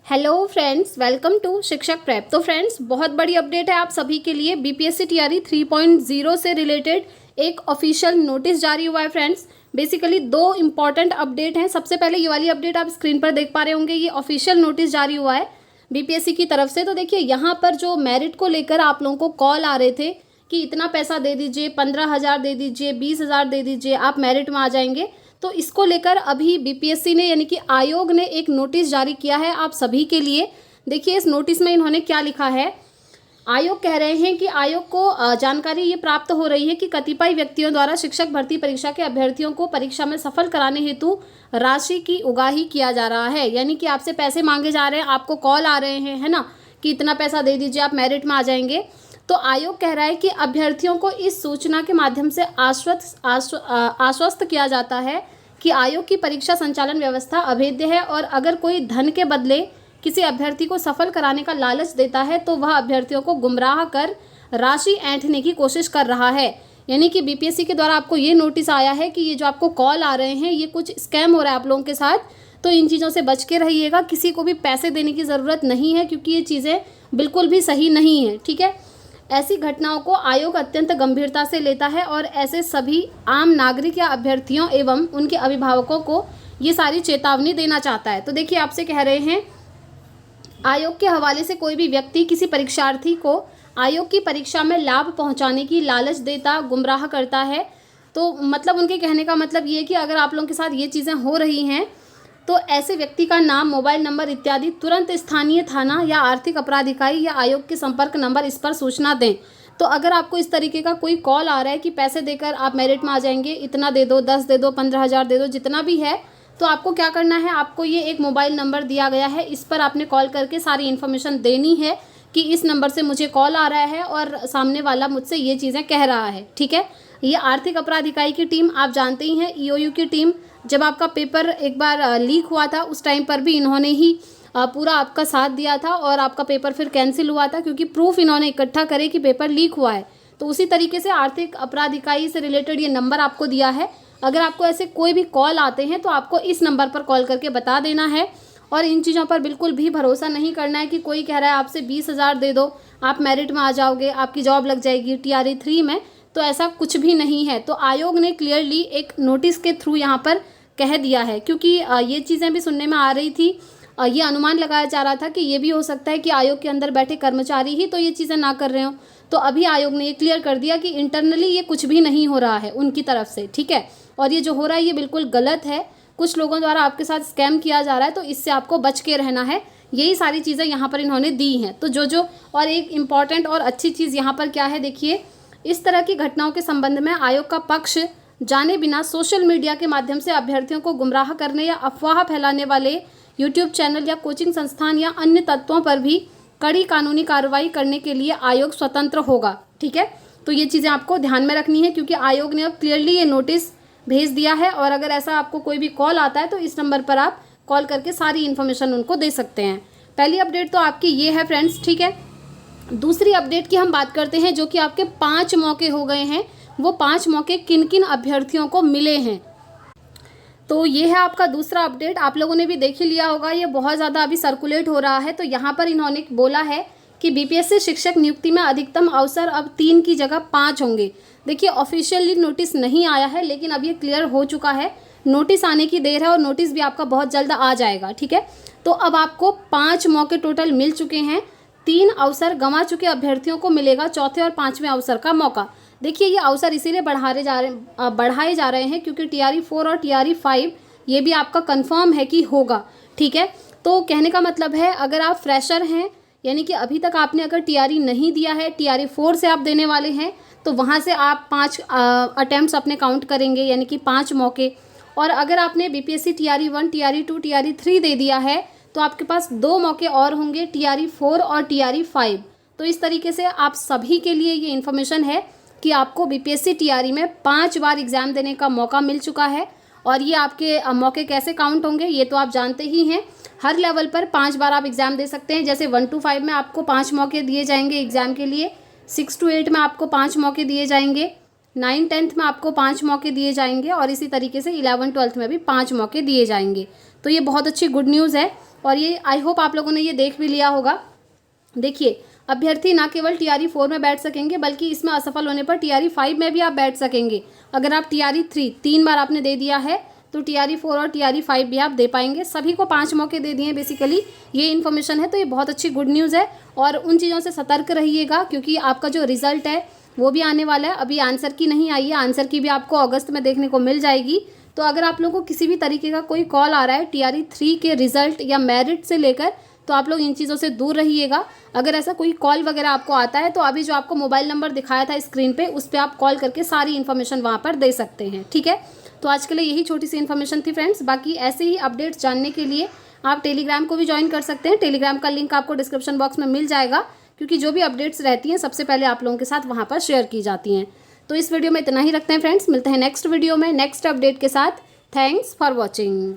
Hello friends, welcome to शिक्षक prep. तो friends, बहुत बड़ी अपडेट है आप सभी के लिए। बीपीएससी टीआरई 3.0 से रिलेटेड एक ऑफिशियल नोटिस जारी हुआ है फ्रेंड्स। बेसिकली दो इंपॉर्टेंट अपडेट हैं। सबसे पहले ये वाली अपडेट आप स्क्रीन पर देख पा रहे होंगे, ये ऑफिशियल नोटिस जारी हुआ है बीपीएससी की तरफ से। तो देखिए, यहाँ पर जो मेरिट को लेकर आप लोगों को कॉल आ रहे थे कि इतना पैसा दे दीजिए, 15,000 दे दीजिए, 20,000 दे दीजिए, आप मेरिट में आ जाएंगे। तो इसको लेकर अभी बीपीएससी ने यानी कि आयोग ने एक नोटिस जारी किया है आप सभी के लिए। देखिए, इस नोटिस में इन्होंने क्या लिखा है। आयोग कह रहे हैं कि आयोग को जानकारी ये प्राप्त हो रही है कि कतिपय व्यक्तियों द्वारा शिक्षक भर्ती परीक्षा के अभ्यर्थियों को परीक्षा में सफल कराने हेतु राशि की उगाही किया जा रहा है। यानी कि आपसे पैसे मांगे जा रहे हैं, आपको कॉल आ रहे हैं, है ना, कि इतना पैसा दे दीजिए, आप मेरिट में आ जाएंगे। तो आयोग कह रहा है कि अभ्यर्थियों को इस सूचना के माध्यम से आश्वस्त किया जाता है कि आयोग की परीक्षा संचालन व्यवस्था अभेद्य है, और अगर कोई धन के बदले किसी अभ्यर्थी को सफल कराने का लालच देता है तो वह अभ्यर्थियों को गुमराह कर राशि ऐंठने की कोशिश कर रहा है। यानी कि बीपीएससी के द्वारा आपको ये नोटिस आया है कि ये जो आपको कॉल आ रहे हैं, ये कुछ स्कैम हो रहा है आप लोगों के साथ। तो इन चीज़ों से बच के रहिएगा। किसी को भी पैसे देने की ज़रूरत नहीं है, क्योंकि ये चीज़ें बिल्कुल भी सही नहीं है। ठीक है, ऐसी घटनाओं को आयोग अत्यंत गंभीरता से लेता है और ऐसे सभी आम नागरिक या अभ्यर्थियों एवं उनके अभिभावकों को ये सारी चेतावनी देना चाहता है। तो देखिए, आपसे कह रहे हैं, आयोग के हवाले से कोई भी व्यक्ति किसी परीक्षार्थी को आयोग की परीक्षा में लाभ पहुंचाने की लालच देता, गुमराह करता है। तो मतलब उनके कहने का मतलब ये है कि अगर आप लोगों के साथ ये चीज़ें हो रही हैं तो ऐसे व्यक्ति का नाम, मोबाइल नंबर इत्यादि तुरंत स्थानीय थाना या आर्थिक अपराध इकाई या आयोग के संपर्क नंबर इस पर सूचना दें। तो अगर आपको इस तरीके का कोई कॉल आ रहा है कि पैसे देकर आप मेरिट में आ जाएंगे, इतना दे दो, 10 दे दो, 15,000 दे दो, जितना भी है, तो आपको क्या करना है, आपको ये एक मोबाइल नंबर दिया गया है, इस पर आपने कॉल करके सारी इन्फॉर्मेशन देनी है कि इस नंबर से मुझे कॉल आ रहा है और सामने वाला मुझसे ये चीज़ें कह रहा है। ठीक है, ये आर्थिक अपराध इकाई की टीम आप जानते ही हैं, ईओयू की टीम। जब आपका पेपर एक बार लीक हुआ था, उस टाइम पर भी इन्होंने ही पूरा आपका साथ दिया था और आपका पेपर फिर कैंसिल हुआ था, क्योंकि प्रूफ इन्होंने इकट्ठा करे कि पेपर लीक हुआ है। तो उसी तरीके से आर्थिक अपराध इकाई से रिलेटेड ये नंबर आपको दिया है। अगर आपको ऐसे कोई भी कॉल आते हैं तो आपको इस नंबर पर कॉल करके बता देना है। और इन चीज़ों पर बिल्कुल भी भरोसा नहीं करना है कि कोई कह रहा है आपसे 20,000 दे दो, आप मेरिट में आ जाओगे, आपकी जॉब लग जाएगी टीआरई 3 में। तो ऐसा कुछ भी नहीं है। तो आयोग ने क्लियरली एक नोटिस के थ्रू यहाँ पर कह दिया है, क्योंकि ये चीज़ें भी सुनने में आ रही थी। ये अनुमान लगाया जा रहा था कि ये भी हो सकता है कि आयोग के अंदर बैठे कर्मचारी ही तो ये चीज़ें ना कर रहे हो। तो अभी आयोग ने ये क्लियर कर दिया कि इंटरनली ये कुछ भी नहीं हो रहा है उनकी तरफ से। ठीक है, और ये जो हो रहा है ये बिल्कुल गलत है। कुछ लोगों द्वारा आपके साथ स्कैम किया जा रहा है, तो इससे आपको बच के रहना है। यही सारी चीज़ें यहाँ पर इन्होंने दी हैं। तो जो और एक इम्पॉर्टेंट और अच्छी चीज़ यहाँ पर क्या है, देखिए, इस तरह की घटनाओं के संबंध में आयोग का पक्ष जाने बिना सोशल मीडिया के माध्यम से अभ्यर्थियों को गुमराह करने या अफवाह फैलाने वाले यूट्यूब चैनल या कोचिंग संस्थान या अन्य तत्वों पर भी कड़ी कानूनी कार्रवाई करने के लिए आयोग स्वतंत्र होगा। ठीक है, तो ये चीज़ें आपको ध्यान में रखनी है, क्योंकि आयोग ने अब क्लियरली ये नोटिस भेज दिया है। और अगर ऐसा आपको कोई भी कॉल आता है तो इस नंबर पर आप कॉल करके सारी इन्फॉर्मेशन उनको दे सकते हैं। पहली अपडेट तो आपकी ये है फ्रेंड्स। ठीक है, दूसरी अपडेट की हम बात करते हैं, जो कि आपके 5 मौके हो गए हैं। वो 5 मौके किन किन अभ्यर्थियों को मिले हैं, तो ये है आपका दूसरा अपडेट। आप लोगों ने भी देख ही लिया होगा, ये बहुत ज़्यादा अभी सर्कुलेट हो रहा है। तो यहाँ पर इन्होंने बोला है कि बीपीएससी शिक्षक नियुक्ति में अधिकतम अवसर अब 3 की जगह 5 होंगे। देखिए, ऑफिशियली नोटिस नहीं आया है, लेकिन अब ये क्लियर हो चुका है। नोटिस आने की देर है और नोटिस भी आपका बहुत जल्द आ जाएगा। ठीक है, तो अब आपको 5 मौके टोटल मिल चुके हैं। 3 अवसर गंवा चुके अभ्यर्थियों को मिलेगा चौथे और 5वें अवसर का मौका। देखिए, ये अवसर इसीलिए बढ़ाए जा रहे हैं क्योंकि टीआरई 4 और टीआरई 5 ये भी आपका कंफर्म है कि होगा। ठीक है, तो कहने का मतलब है, अगर आप फ्रेशर हैं, यानी कि अभी तक आपने अगर टीआरई नहीं दिया है, टीआरई 4 से आप देने वाले हैं, तो वहाँ से आप 5 अटैम्प्ट्स अपने काउंट करेंगे, यानी कि 5 मौके। और अगर आपने बीपीएससी टीआरई 1, टीआरई 2, टीआरई 3 दे दिया है, तो आपके पास 2 मौके और होंगे, टीआरई 4 और टीआरई 5। तो इस तरीके से आप सभी के लिए ये इन्फॉर्मेशन है कि आपको बीपीएससी टीआरई में 5 बार एग्ज़ाम देने का मौका मिल चुका है। और ये आपके मौके कैसे काउंट होंगे ये तो आप जानते ही हैं। हर लेवल पर 5 बार आप एग्ज़ाम दे सकते हैं। जैसे 1 to 5 में आपको 5 मौके दिए जाएंगे एग्ज़ाम के लिए, 6 to 8 में आपको 5 मौके दिए जाएंगे, 9, 10th में आपको 5 मौके दिए जाएंगे, और इसी तरीके से 11, 12th में भी 5 मौके दिए जाएंगे। तो ये बहुत अच्छी गुड न्यूज़ है। और ये आई होप आप लोगों ने ये देख भी लिया होगा। देखिए, अभ्यर्थी ना केवल TRE 4 में बैठ सकेंगे बल्कि इसमें असफल होने पर TRE 5 में भी आप बैठ सकेंगे। अगर आप TRE 3 3 बार आपने दे दिया है तो TRE 4 और TRE 5 भी आप दे पाएंगे। सभी को 5 मौके दे दिए बेसिकली, ये इन्फॉर्मेशन है, तो ये बहुत अच्छी गुड न्यूज़ है। और उन चीज़ों से सतर्क रहिएगा क्योंकि आपका जो रिजल्ट है वो भी आने वाला है। अभी आंसर की नहीं आई है, आंसर की भी आपको अगस्त में देखने को मिल जाएगी। तो अगर आप लोगों को किसी भी तरीके का कोई कॉल आ रहा है TRE 3 के रिजल्ट या मेरिट से लेकर, तो आप लोग इन चीज़ों से दूर रहिएगा। अगर ऐसा कोई कॉल वगैरह आपको आता है तो अभी जो आपको मोबाइल नंबर दिखाया था स्क्रीन पे, उस पर आप कॉल करके सारी इन्फॉर्मेशन वहाँ पर दे सकते हैं। ठीक है, तो आज के लिए यही छोटी सी इन्फॉर्मेशन थी फ्रेंड्स। बाकी ऐसे ही अपडेट्स जानने के लिए आप टेलीग्राम को भी ज्वाइन कर सकते हैं। टेलीग्राम का लिंक आपको डिस्क्रिप्शन बॉक्स में मिल जाएगा, क्योंकि जो भी अपडेट्स रहती हैं सबसे पहले आप लोगों के साथ वहाँ पर शेयर की जाती हैं। तो इस वीडियो में इतना ही रखते हैं फ्रेंड्स, मिलते हैं नेक्स्ट वीडियो में नेक्स्ट अपडेट के साथ। Thanks for watching.